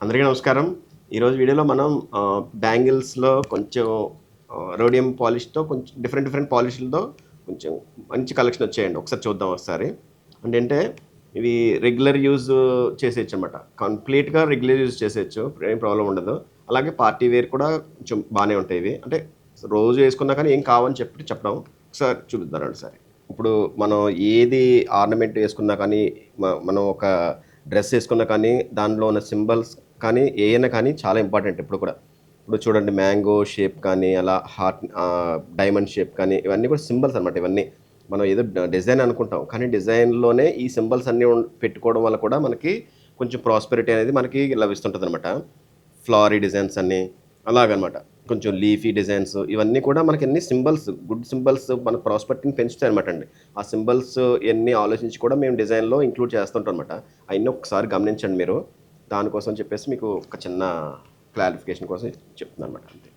అందరికీ నమస్కారం. ఈరోజు వీడియోలో మనం బ్యాంగిల్స్‌లో కొంచెం రోడియం పాలిష్‌తో కొంచెం డిఫరెంట్ పాలిష్‌లతో కొంచెం మంచి కలెక్షన్ వచ్చాయండి. ఒకసారి చూద్దాం ఒకసారి. ఏంటంటే ఇవి రెగ్యులర్ యూజ్ చేసేయచ్చనమాట. కంప్లీట్‌గా రెగ్యులర్ యూజ్ చేసేయచ్చు. ఏం ప్రాబ్లమ్ ఉండదు. అలాగే పార్టీ వేర్ కూడా కొంచెం బానే ఉంటాయి ఇవి. అంటే రోజు వేసుకున్నా కానీ ఏం కావని చెప్పడం. ఒకసారి చూపిద్దామండి ఒకసారి. ఇప్పుడు మనం ఏది ఆర్నమెంట్ వేసుకున్నా కానీ మనం ఒక డ్రెస్ వేసుకున్నా కానీ దానిలో ఉన్న సింబల్స్ కానీ ఏయైనా కానీ చాలా ఇంపార్టెంట్ ఇప్పుడు కూడా. ఇప్పుడు చూడండి మ్యాంగో షేప్ కానీ అలా హార్ట్ డైమండ్ షేప్ కానీ ఇవన్నీ కూడా సింబల్స్ అనమాట ఇవన్నీ. మనం ఏదో డిజైన్ అనుకుంటాం. కానీ డిజైన్‌లోనే ఈ సింబల్స్ అన్నీ పెట్టుకోవడం వల్ల కూడా మనకి కొంచెం ప్రాస్పెరిటీ అనేది మనకి లభిస్తుంటదనమాట. ఫ్లవరీ డిజైన్స్ అన్నీ అలాగనమాట. కొంచెం లీఫీ డిజైన్స్ ఇవన్నీ కూడా మనకన్నీ సింబల్స్, గుడ్ సింబల్స్ మన ప్రాస్పెరిటీని పెంచుతాయనమాట అండి. ఆ సింబల్స్ ఇయన్నీ ఆలోచించి కూడా మేము డిజైన్‌లో ఇంక్లూడ్ చేస్తుంటామనమాట. అయన్నీ ఒకసారి గమనించండి మీరు. దానికోసం చెప్పేసి మీకు ఒక చిన్న క్లారిఫికేషన్ కోసం చెప్తున్నాననమాట అంతే.